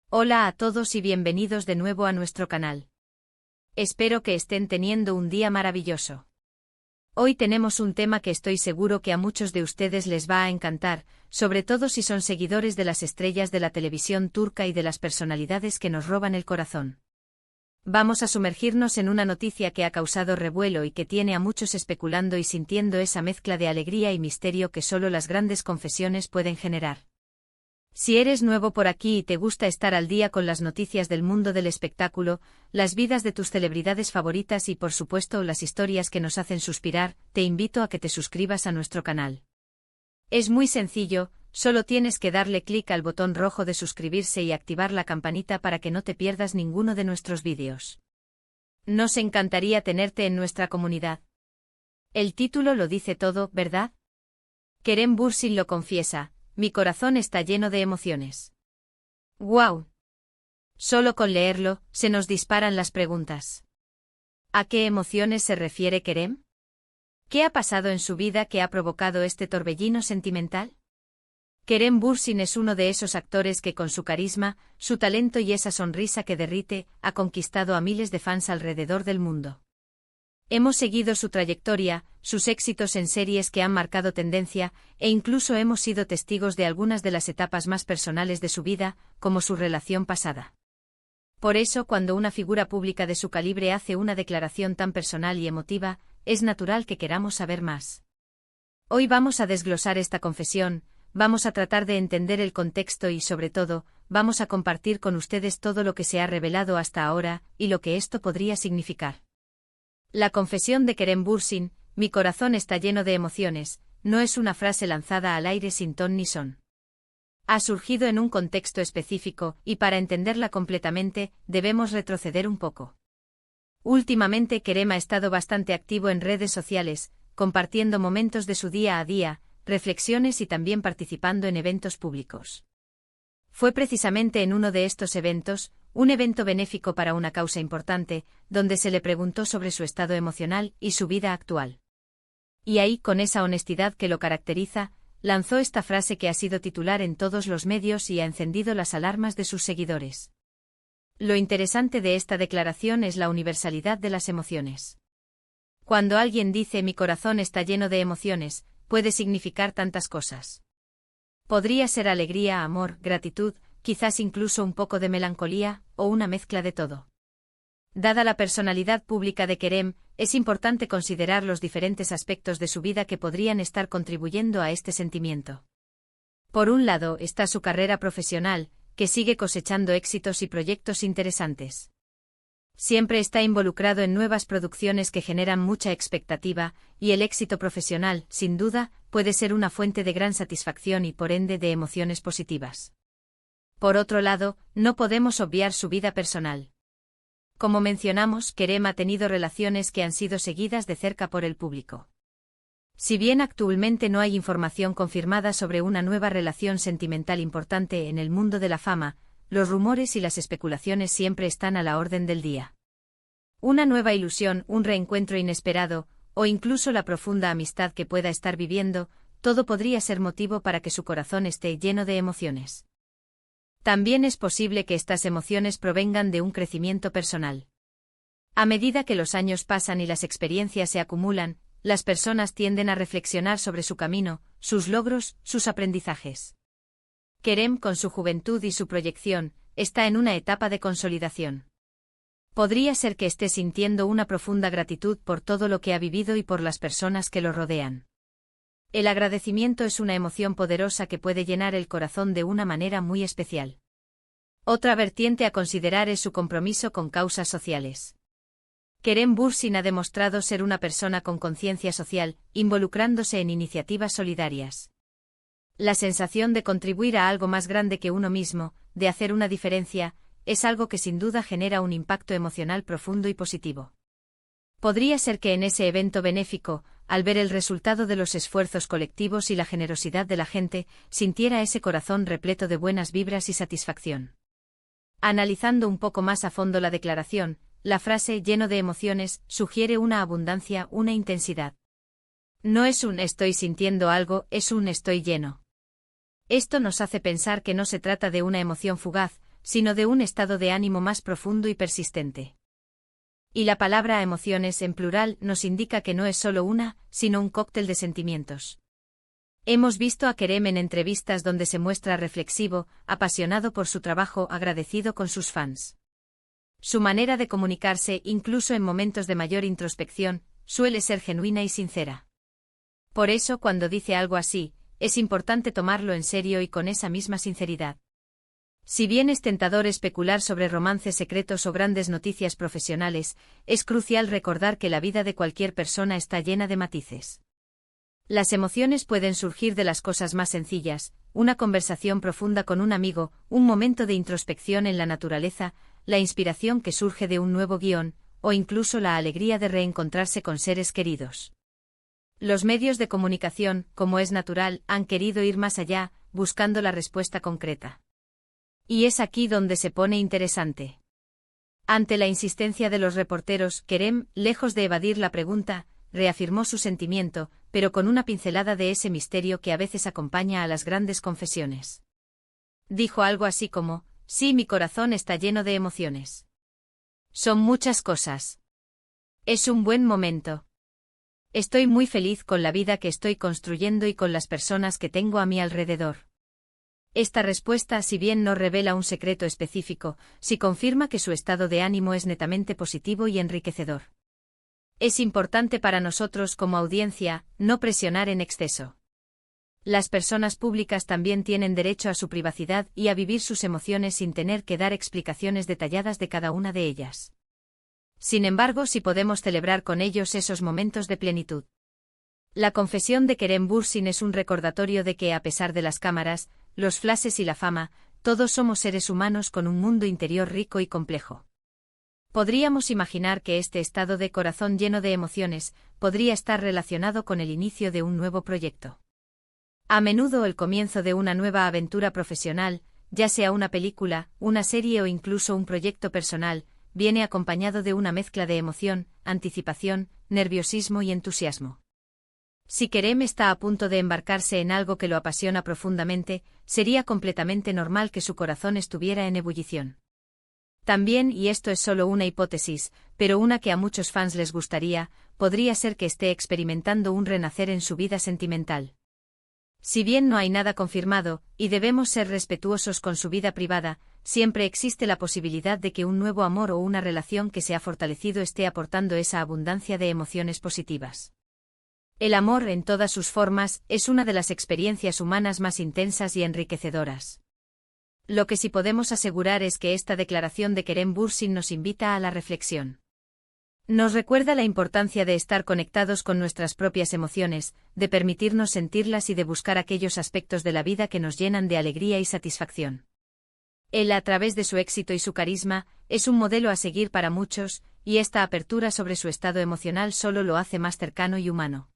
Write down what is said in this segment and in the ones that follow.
Hola a todos y bienvenidos de nuevo a nuestro canal. Espero que estén teniendo un día maravilloso. Hoy tenemos un tema que estoy seguro que a muchos de ustedes les va a encantar, sobre todo si son seguidores de las estrellas de la televisión turca y de las personalidades que nos roban el corazón. Vamos a sumergirnos en una noticia que ha causado revuelo y que tiene a muchos especulando y sintiendo esa mezcla de alegría y misterio que solo las grandes confesiones pueden generar. Si eres nuevo por aquí y te gusta estar al día con las noticias del mundo del espectáculo, las vidas de tus celebridades favoritas y por supuesto las historias que nos hacen suspirar, te invito a que te suscribas a nuestro canal. Es muy sencillo, solo tienes que darle clic al botón rojo de suscribirse y activar la campanita para que no te pierdas ninguno de nuestros vídeos. Nos encantaría tenerte en nuestra comunidad. El título lo dice todo, ¿verdad? Kerem Bürsin lo confiesa. Mi corazón está lleno de emociones. ¡Guau! Solo con leerlo, se nos disparan las preguntas. ¿A qué emociones se refiere Kerem? ¿Qué ha pasado en su vida que ha provocado este torbellino sentimental? Kerem Bürsin es uno de esos actores que con su carisma, su talento y esa sonrisa que derrite, ha conquistado a miles de fans alrededor del mundo. Hemos seguido su trayectoria, sus éxitos en series que han marcado tendencia, e incluso hemos sido testigos de algunas de las etapas más personales de su vida, como su relación pasada. Por eso, cuando una figura pública de su calibre hace una declaración tan personal y emotiva, es natural que queramos saber más. Hoy vamos a desglosar esta confesión, vamos a tratar de entender el contexto y, sobre todo, vamos a compartir con ustedes todo lo que se ha revelado hasta ahora, y lo que esto podría significar. La confesión de Kerem Bürsin, mi corazón está lleno de emociones, no es una frase lanzada al aire sin ton ni son. Ha surgido en un contexto específico, y para entenderla completamente, debemos retroceder un poco. Últimamente Kerem ha estado bastante activo en redes sociales, compartiendo momentos de su día a día, reflexiones y también participando en eventos públicos. Fue precisamente en uno de estos eventos, un evento benéfico para una causa importante, donde se le preguntó sobre su estado emocional y su vida actual. Y ahí, con esa honestidad que lo caracteriza, lanzó esta frase que ha sido titular en todos los medios y ha encendido las alarmas de sus seguidores. Lo interesante de esta declaración es la universalidad de las emociones. Cuando alguien dice mi corazón está lleno de emociones, puede significar tantas cosas. Podría ser alegría, amor, gratitud, quizás incluso un poco de melancolía, o una mezcla de todo. Dada la personalidad pública de Kerem, es importante considerar los diferentes aspectos de su vida que podrían estar contribuyendo a este sentimiento. Por un lado está su carrera profesional, que sigue cosechando éxitos y proyectos interesantes. Siempre está involucrado en nuevas producciones que generan mucha expectativa, y el éxito profesional, sin duda, puede ser una fuente de gran satisfacción y por ende de emociones positivas. Por otro lado, no podemos obviar su vida personal. Como mencionamos, Kerem ha tenido relaciones que han sido seguidas de cerca por el público. Si bien actualmente no hay información confirmada sobre una nueva relación sentimental importante en el mundo de la fama, los rumores y las especulaciones siempre están a la orden del día. Una nueva ilusión, un reencuentro inesperado, o incluso la profunda amistad que pueda estar viviendo, todo podría ser motivo para que su corazón esté lleno de emociones. También es posible que estas emociones provengan de un crecimiento personal. A medida que los años pasan y las experiencias se acumulan, las personas tienden a reflexionar sobre su camino, sus logros, sus aprendizajes. Kerem, con su juventud y su proyección, está en una etapa de consolidación. Podría ser que esté sintiendo una profunda gratitud por todo lo que ha vivido y por las personas que lo rodean. El agradecimiento es una emoción poderosa que puede llenar el corazón de una manera muy especial. Otra vertiente a considerar es su compromiso con causas sociales. Kerem Bürsin ha demostrado ser una persona con conciencia social, involucrándose en iniciativas solidarias. La sensación de contribuir a algo más grande que uno mismo, de hacer una diferencia, es algo que sin duda genera un impacto emocional profundo y positivo. Podría ser que en ese evento benéfico, al ver el resultado de los esfuerzos colectivos y la generosidad de la gente, sintiera ese corazón repleto de buenas vibras y satisfacción. Analizando un poco más a fondo la declaración, la frase lleno de emociones sugiere una abundancia, una intensidad. No es un estoy sintiendo algo, es un estoy lleno. Esto nos hace pensar que no se trata de una emoción fugaz, sino de un estado de ánimo más profundo y persistente. Y la palabra emociones en plural nos indica que no es solo una, sino un cóctel de sentimientos. Hemos visto a Kerem en entrevistas donde se muestra reflexivo, apasionado por su trabajo, agradecido con sus fans. Su manera de comunicarse, incluso en momentos de mayor introspección, suele ser genuina y sincera. Por eso, cuando dice algo así, es importante tomarlo en serio y con esa misma sinceridad. Si bien es tentador especular sobre romances secretos o grandes noticias profesionales, es crucial recordar que la vida de cualquier persona está llena de matices. Las emociones pueden surgir de las cosas más sencillas, una conversación profunda con un amigo, un momento de introspección en la naturaleza, la inspiración que surge de un nuevo guión, o incluso la alegría de reencontrarse con seres queridos. Los medios de comunicación, como es natural, han querido ir más allá, buscando la respuesta concreta. Y es aquí donde se pone interesante. Ante la insistencia de los reporteros, Kerem, lejos de evadir la pregunta, reafirmó su sentimiento, pero con una pincelada de ese misterio que a veces acompaña a las grandes confesiones. Dijo algo así como: sí, mi corazón está lleno de emociones. Son muchas cosas. Es un buen momento. Estoy muy feliz con la vida que estoy construyendo y con las personas que tengo a mi alrededor. Esta respuesta, si bien no revela un secreto específico, sí confirma que su estado de ánimo es netamente positivo y enriquecedor. Es importante para nosotros como audiencia no presionar en exceso. Las personas públicas también tienen derecho a su privacidad y a vivir sus emociones sin tener que dar explicaciones detalladas de cada una de ellas. Sin embargo, sí podemos celebrar con ellos esos momentos de plenitud. La confesión de Kerem Bürsin es un recordatorio de que, a pesar de las cámaras, los flashes y la fama, todos somos seres humanos con un mundo interior rico y complejo. Podríamos imaginar que este estado de corazón lleno de emociones podría estar relacionado con el inicio de un nuevo proyecto. A menudo el comienzo de una nueva aventura profesional, ya sea una película, una serie o incluso un proyecto personal, viene acompañado de una mezcla de emoción, anticipación, nerviosismo y entusiasmo. Si Kerem está a punto de embarcarse en algo que lo apasiona profundamente, sería completamente normal que su corazón estuviera en ebullición. También, y esto es solo una hipótesis, pero una que a muchos fans les gustaría, podría ser que esté experimentando un renacer en su vida sentimental. Si bien no hay nada confirmado, y debemos ser respetuosos con su vida privada, siempre existe la posibilidad de que un nuevo amor o una relación que se ha fortalecido esté aportando esa abundancia de emociones positivas. El amor, en todas sus formas, es una de las experiencias humanas más intensas y enriquecedoras. Lo que sí podemos asegurar es que esta declaración de Kerem Bürsin nos invita a la reflexión. Nos recuerda la importancia de estar conectados con nuestras propias emociones, de permitirnos sentirlas y de buscar aquellos aspectos de la vida que nos llenan de alegría y satisfacción. Él, a través de su éxito y su carisma, es un modelo a seguir para muchos, y esta apertura sobre su estado emocional solo lo hace más cercano y humano.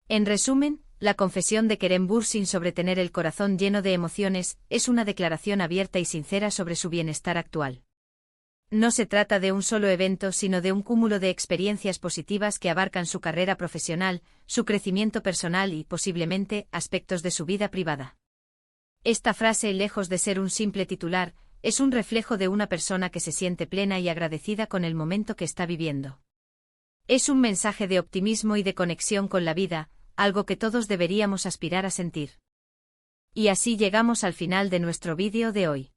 En resumen, la confesión de Kerem Bürsin sobre tener el corazón lleno de emociones es una declaración abierta y sincera sobre su bienestar actual. No se trata de un solo evento, sino de un cúmulo de experiencias positivas que abarcan su carrera profesional, su crecimiento personal y, posiblemente, aspectos de su vida privada. Esta frase, lejos de ser un simple titular, es un reflejo de una persona que se siente plena y agradecida con el momento que está viviendo. Es un mensaje de optimismo y de conexión con la vida, algo que todos deberíamos aspirar a sentir. Y así llegamos al final de nuestro vídeo de hoy.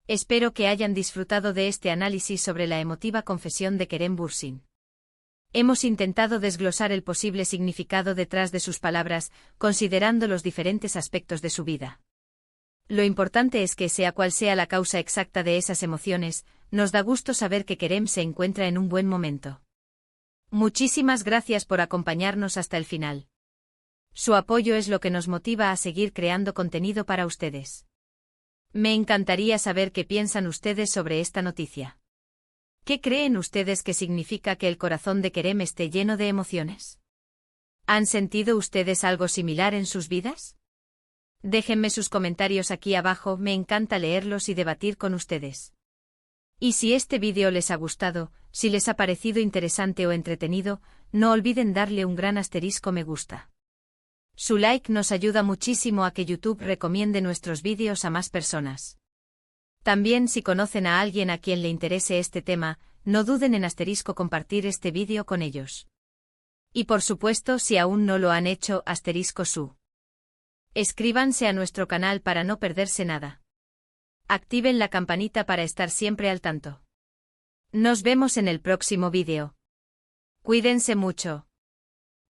Espero que hayan disfrutado de este análisis sobre la emotiva confesión de Kerem Bürsin. Hemos intentado desglosar el posible significado detrás de sus palabras, considerando los diferentes aspectos de su vida. Lo importante es que, sea cual sea la causa exacta de esas emociones, nos da gusto saber que Kerem se encuentra en un buen momento. Muchísimas gracias por acompañarnos hasta el final. Su apoyo es lo que nos motiva a seguir creando contenido para ustedes. Me encantaría saber qué piensan ustedes sobre esta noticia. ¿Qué creen ustedes que significa que el corazón de Kerem esté lleno de emociones? ¿Han sentido ustedes algo similar en sus vidas? Déjenme sus comentarios aquí abajo, me encanta leerlos y debatir con ustedes. Y si este vídeo les ha gustado, si les ha parecido interesante o entretenido, no olviden darle un gran asterisco me gusta. Su like nos ayuda muchísimo a que YouTube recomiende nuestros vídeos a más personas. También si conocen a alguien a quien le interese este tema, no duden en compartir este vídeo con ellos. Y por supuesto si aún no lo han hecho, *su. Escríbanse a nuestro canal para no perderse nada. Activen la campanita para estar siempre al tanto. Nos vemos en el próximo vídeo. Cuídense mucho.